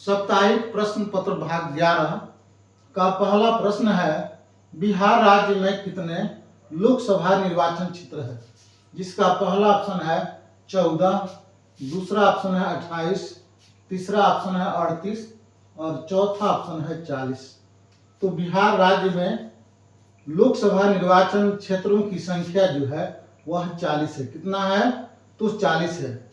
साप्ताहिक प्रश्न पत्र भाग 11 का पहला प्रश्न है, बिहार राज्य में कितने लोकसभा निर्वाचन क्षेत्र है? जिसका पहला ऑप्शन है 14, दूसरा ऑप्शन है 28, तीसरा ऑप्शन है 38 और चौथा ऑप्शन है 40। तो बिहार राज्य में लोकसभा निर्वाचन क्षेत्रों की संख्या जो है वह 40 है। कितना है? तो 40 है।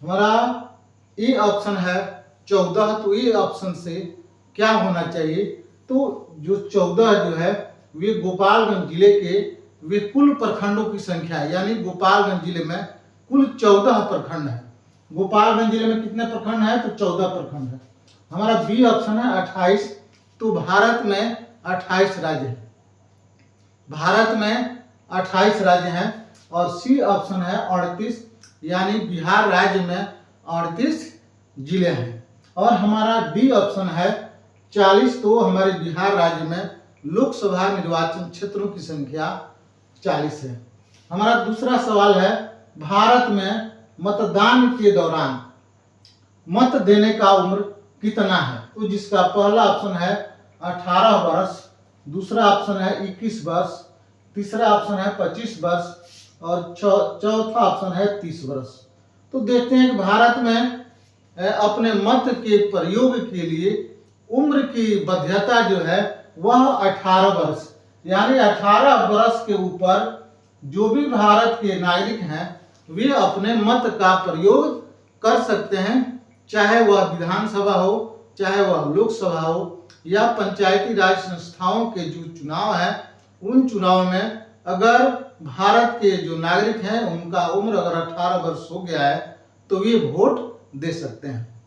हमारा ए ऑप्शन है 14। तो ए ऑप्शन से क्या होना चाहिए? तो जो 14 जो है वे गोपालगंज जिले के वे कुल प्रखंडों की संख्या है, यानी गोपालगंज जिले में कुल 14 प्रखंड है। गोपालगंज जिले में कितने प्रखंड है? तो 14 प्रखंड है। हमारा बी ऑप्शन है 28। तो भारत में 28 राज्य है। भारत में 28 राज्य हैं। और सी ऑप्शन है 38, यानी बिहार राज्य में 38 जिले हैं। और हमारा डी ऑप्शन है 40। तो हमारे बिहार राज्य में लोकसभा निर्वाचन क्षेत्रों की संख्या 40 है। हमारा दूसरा सवाल है, भारत में मतदान के दौरान मत देने का उम्र कितना है? तो जिसका पहला ऑप्शन है 18 वर्ष, दूसरा ऑप्शन है 21 वर्ष, तीसरा ऑप्शन है 25 वर्ष और चौथा ऑप्शन है 30 वर्ष। तो देखते हैं कि भारत में अपने मत के प्रयोग के लिए उम्र की वैधता जो है वह 18 वर्ष, यानी 18 वर्ष के ऊपर जो भी भारत के नागरिक हैं वे अपने मत का प्रयोग कर सकते हैं, चाहे वह विधानसभा हो, चाहे वह लोकसभा हो या पंचायती राज संस्थाओं के जो चुनाव है उन चुनाव में अगर भारत के जो नागरिक हैं उनका उम्र अगर 18 वर्ष हो गया है तो वे वोट दे सकते हैं।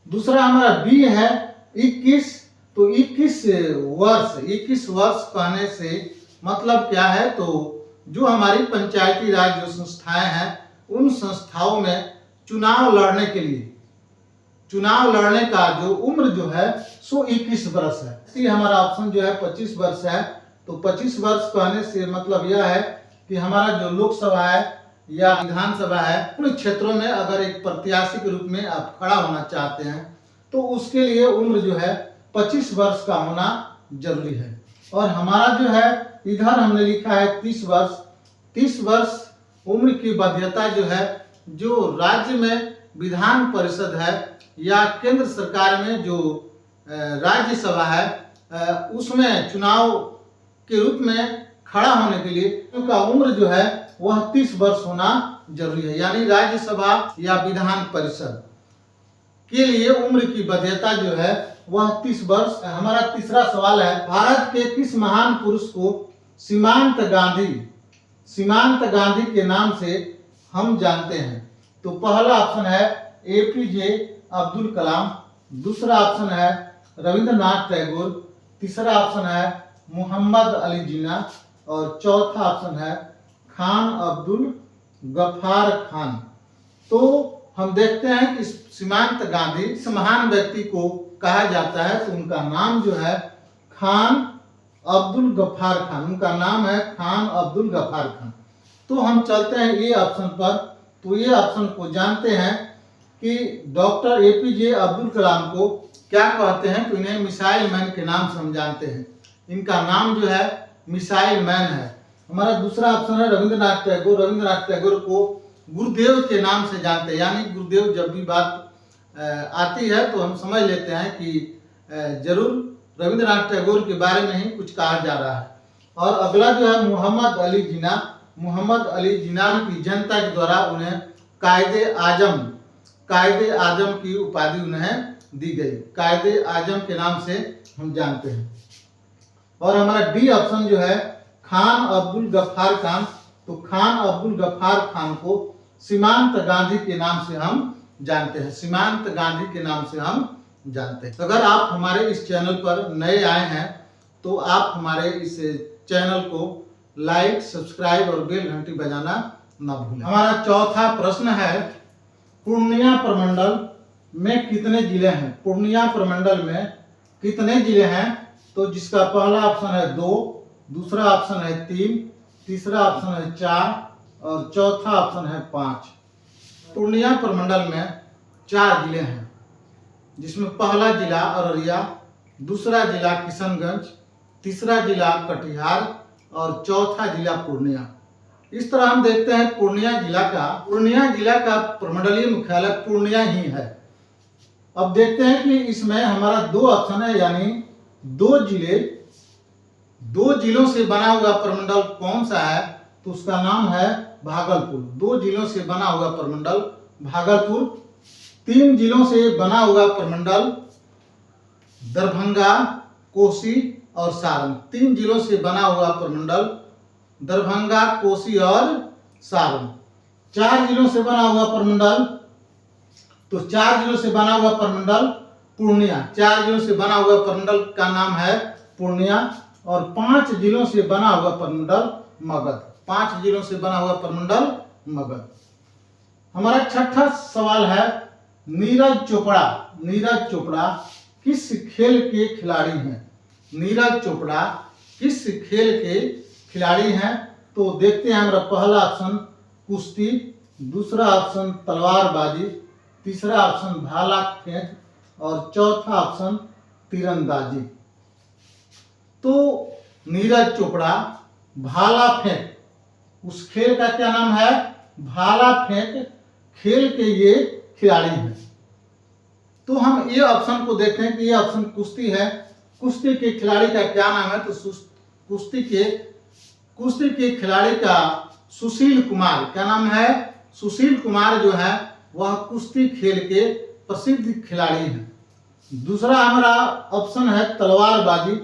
दूसरा हमारा बी है 21। तो 21 वर्ष कहने से मतलब क्या है? तो जो हमारी पंचायती राज जो संस्थाएं हैं उन संस्थाओं में चुनाव लड़ने के लिए चुनाव लड़ने का जो उम्र जो है सो 21 वर्ष है। इसलिए हमारा ऑप्शन जो है 25 वर्ष है। तो 25 वर्ष कहने से मतलब यह है कि हमारा जो लोकसभा है या विधानसभा है उन क्षेत्रों में अगर एक प्रत्याशी के रूप में आप खड़ा होना चाहते हैं तो उसके लिए उम्र जो है 25 वर्ष का होना जरूरी है। और हमारा जो है इधर हमने लिखा है 30 वर्ष। 30 वर्ष उम्र की वैधता जो है जो राज्य में विधान परिषद है या केंद्र सरकार में जो राज्यसभा है उसमें चुनाव के रूप में खड़ा होने के लिए उनका उम्र जो है वह 30 वर्ष होना जरूरी है, यानी राज्यसभा या विधान परिषद के लिए उम्र की वैधता जो है वह 30 वर्ष। हमारा तीसरा सवाल है, भारत के किस महान पुरुष को सीमांत गांधी के नाम से हम जानते हैं? तो पहला ऑप्शन है एपीजे अब्दुल कलाम, दूसरा ऑप्शन है रविंद्रनाथ टैगोर, तीसरा ऑप्शन है मोहम्मद अली जिन्ना और चौथा ऑप्शन है खान अब्दुल गफ्फार खान। तो हम देखते हैं कि सीमांत गांधी इस महान व्यक्ति को कहा जाता है तो उनका नाम जो है खान अब्दुल गफ्फार खान, उनका नाम है खान अब्दुल गफ्फार खान। तो हम चलते हैं ये ऑप्शन पर। तो ये ऑप्शन को जानते हैं कि डॉक्टर एपीजे अब्दुल कलाम को क्या कहते हैं? तो इन्हें मिसाइल मैन के नाम से हम जानते हैं। इनका नाम जो है मिसाइल मैन है। हमारा दूसरा ऑप्शन है रविंद्रनाथ टैगोर। रविंद्रनाथ टैगोर को गुरुदेव के नाम से जानते हैं, यानी गुरुदेव जब भी बात आती है तो हम समझ लेते हैं कि जरूर रविंद्रनाथ टैगोर के बारे में ही कुछ कहा जा रहा है। और अगला जो है मोहम्मद अली जिन्ना। मोहम्मद अली जिन्ना की जनता के द्वारा उन्हें कायदे आजम की उपाधि उन्हें दी गई। कायदे आजम के नाम से हम जानते हैं। और हमारा डी ऑप्शन जो है खान अब्दुल गफ्फार खान। तो खान अब्दुल गफ्फार खान को सीमांत गांधी के नाम से हम जानते हैं। सीमांत गांधी के नाम से हम जानते हैं। अगर आप हमारे इस चैनल पर नए आए हैं तो आप हमारे इस चैनल को लाइक, सब्सक्राइब और बेल घंटी बजाना ना भूलें। हमारा चौथा प्रश्न है, पूर्णिया प्रमंडल में कितने जिले हैं? पूर्णिया प्रमंडल में कितने जिले हैं? तो जिसका पहला ऑप्शन है 2, दूसरा ऑप्शन है 3, तीसरा ऑप्शन है 4 और चौथा ऑप्शन है 5। पूर्णिया प्रमंडल में 4 जिले हैं। जिसमें पहला जिला अररिया, दूसरा जिला किशनगंज, तीसरा जिला कटिहार और चौथा जिला पूर्णिया। इस तरह हम देखते हैं पूर्णिया जिला का प्रमंडलीय मुख्यालय पूर्णिया ही है। अब देखते हैं कि इसमें हमारा दो ऑप्शन है, यानी दो जिलों से बना हुआ प्रमंडल कौन सा है, तो उसका नाम है भागलपुर। 2 जिलों से बना हुआ प्रमंडल भागलपुर। 3 जिलों से बना हुआ प्रमंडल दरभंगा, कोसी और सारण। 3 जिलों से बना हुआ प्रमंडल दरभंगा, कोसी और सारण। 4 जिलों से बना हुआ प्रमंडल, तो 4 जिलों से बना हुआ प्रमंडल पूर्णिया। 4 जिलों से बना हुआ प्रमंडल का नाम है पूर्णिया। और 5 जिलों से बना हुआ प्रमंडल मगध। 5 जिलों से बना हुआ प्रमंडल मगध। हमारा छठा सवाल है नीरज चोपड़ा किस खेल के खिलाड़ी हैं? नीरज चोपड़ा किस खेल के खिलाड़ी हैं? तो देखते हैं हमारा पहला ऑप्शन कुश्ती, दूसरा ऑप्शन तलवारबाजी, तीसरा ऑप्शन भाला फेंक और चौथा ऑप्शन तीरंदाजी। तो नीरज चोपड़ा भाला फेंक, उस खेल का क्या नाम है? भाला फेंक खेल के ये खिलाड़ी हैं। तो हम ये ऑप्शन को देखें कि ये ऑप्शन कुश्ती है। कुश्ती के खिलाड़ी का क्या नाम है? तो कुश्ती के खिलाड़ी का सुशील कुमार, क्या नाम है? सुशील कुमार जो है वह कुश्ती खेल के प्रसिद्ध खिलाड़ी हैं। दूसरा हमारा ऑप्शन है तलवारबाजी।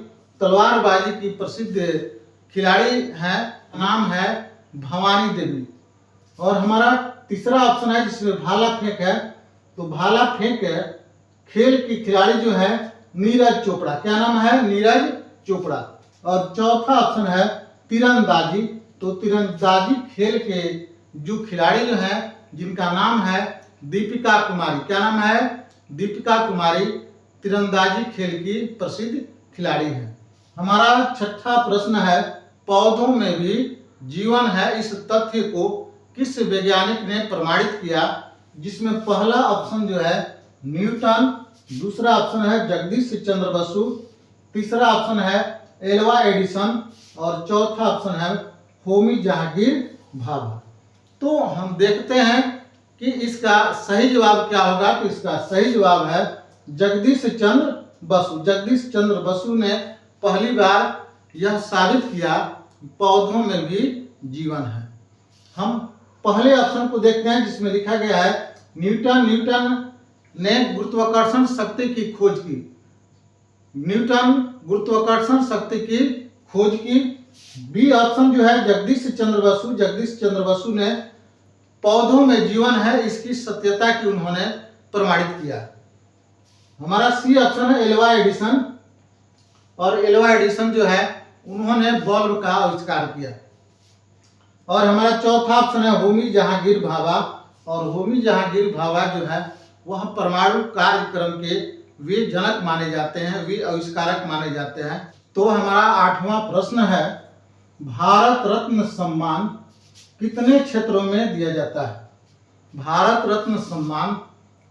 तलवारबाजी की प्रसिद्ध खिलाड़ी हैं, नाम है भवानी देवी। और हमारा तीसरा ऑप्शन है जिसमें भाला फेंक है, तो भाला फेंक खेल की खिलाड़ी जो है नीरज चोपड़ा, क्या नाम है? नीरज चोपड़ा। और चौथा ऑप्शन है तीरंदाजी। तो तीरंदाजी खेल के जो खिलाड़ी जो हैं जिनका नाम है दीपिका कुमारी, क्या नाम है? दीपिका कुमारी तीरंदाजी खेल की प्रसिद्ध खिलाड़ी है। हमारा छठा प्रश्न है पौधों में भी जीवन है, इस तथ्य को किस वैज्ञानिक ने प्रमाणित किया? जिसमें पहला ऑप्शन जो है न्यूटन, दूसरा ऑप्शन है जगदीश चंद्र बसु, तीसरा ऑप्शन है एल्वा एडिसन और चौथा ऑप्शन है होमी जहांगीर भाभा। तो हम देखते हैं कि इसका सही जवाब क्या होगा। तो इसका सही जवाब है जगदीश चंद्र बसु। जगदीश चंद्र बसु ने पहली बार यह साबित किया पौधों में भी जीवन है। हम पहले ऑप्शन को देखते हैं जिसमें लिखा गया है न्यूटन ने गुरुत्वाकर्षण शक्ति की खोज की। न्यूटन गुरुत्वाकर्षण शक्ति की खोज की। बी ऑप्शन जो है जगदीश चंद्र बसु ने पौधों में जीवन है इसकी सत्यता की उन्होंने प्रमाणित किया। हमारा सी ऑप्शन है एल्वा एडिसन। और एल्वा एडिसन जो है उन्होंने बल्ब का आविष्कार किया। और हमारा चौथा ऑप्शन है होमी जहांगीर भाभा। और होमी जहांगीर भाभा जो है वह परमाणु कार्यक्रम के वे जनक माने जाते हैं, वे आविष्कारक माने जाते हैं। तो हमारा 8वां प्रश्न है भारत रत्न सम्मान कितने क्षेत्रों में दिया जाता है? भारत रत्न सम्मान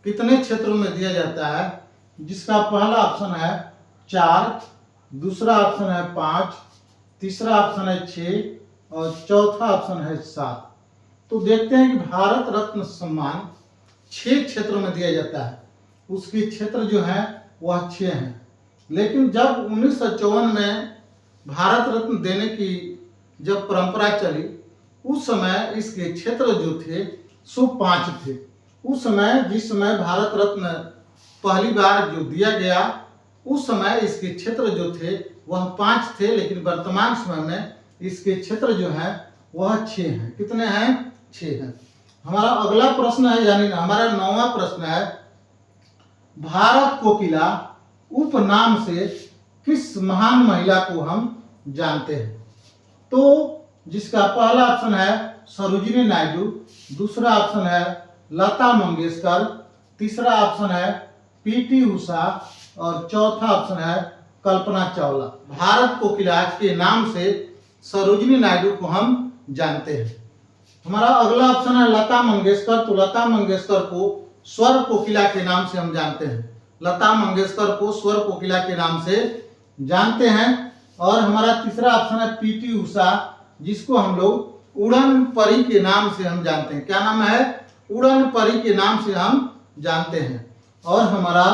कितने क्षेत्रों में दिया जाता है? जिसका पहला ऑप्शन है 4, दूसरा ऑप्शन है 5, तीसरा ऑप्शन है 6 और चौथा ऑप्शन है 7। तो देखते हैं कि भारत रत्न सम्मान 6 क्षेत्रों में दिया जाता है। उसके क्षेत्र जो है वह 6 हैं। लेकिन जब 1954 में भारत रत्न देने की जब परंपरा चली उस समय इसके क्षेत्र जो थे सो 5 थे। उस समय जिस समय भारत रत्न पहली बार जो दिया गया उस समय इसके क्षेत्र जो थे वह 5 थे, लेकिन वर्तमान समय में इसके क्षेत्र जो है वह 6 हैं। कितने हैं? 6 हैं। हमारा अगला प्रश्न है, यानी हमारा 9वां प्रश्न है भारत कोकिला उपनाम से किस महान महिला को हम जानते हैं? तो जिसका पहला ऑप्शन है सरोजिनी नायडू, दूसरा ऑप्शन है लता मंगेशकर, तीसरा ऑप्शन है पीटी उषा और चौथा ऑप्शन है कल्पना चावला। भारत कोकिला के नाम से सरोजिनी नायडू को हम जानते हैं। हमारा अगला ऑप्शन है लता मंगेशकर। तो लता मंगेशकर को स्वर कोकिला के नाम से हम जानते हैं। लता मंगेशकर को स्वर कोकिला के नाम से जानते हैं। और हमारा तीसरा ऑप्शन है पीटी उषा, जिसको हम लोग उड़न परी के नाम से हम जानते हैं। क्या नाम है? उड़न परी के नाम से हम जानते हैं। और हमारा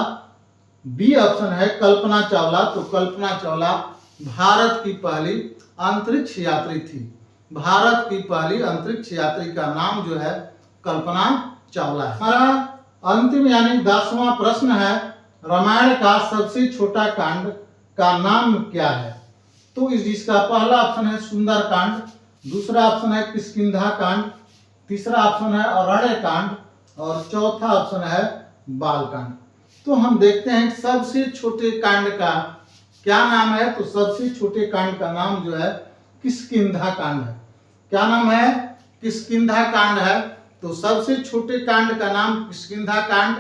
बी ऑप्शन है कल्पना चावला। तो कल्पना चावला भारत की पहली अंतरिक्ष यात्री थी। भारत की पहली अंतरिक्ष यात्री का नाम जो है कल्पना चावला है। हमारा अंतिम यानी 10वां प्रश्न है, रामायण का सबसे छोटा कांड का नाम क्या है? तो इसका पहला ऑप्शन है सुंदर कांड, दूसरा ऑप्शन है किष्किंधा कांड, तीसरा ऑप्शन है अरण्य कांड और चौथा ऑप्शन है बाल कांड। तो हम देखते हैं सबसे छोटे कांड का क्या नाम है। तो सबसे छोटे कांड का नाम जो है किष्किंधा कांड है। क्या नाम है? किष्किंधा कांड है। तो सबसे छोटे कांड का नाम किष्किंधा कांड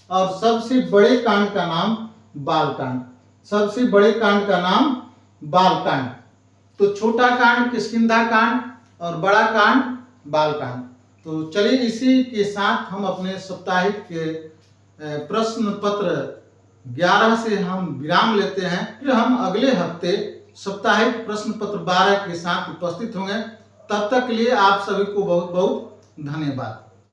और सबसे बड़े कांड का नाम बाल कांड। सबसे बड़े कांड का नाम बाल कांड। तो छोटा कांड किष्किंधा कांड और बड़ा कांड बाल कांड। तो चलिए इसी के साथ हम अपने साप्ताहिक के प्रश्न पत्र 11 से हम विराम लेते हैं। फिर हम अगले हफ्ते साप्ताहिक प्रश्न पत्र 12 के साथ उपस्थित होंगे। तब तक के लिए आप सभी को बहुत बहुत धन्यवाद।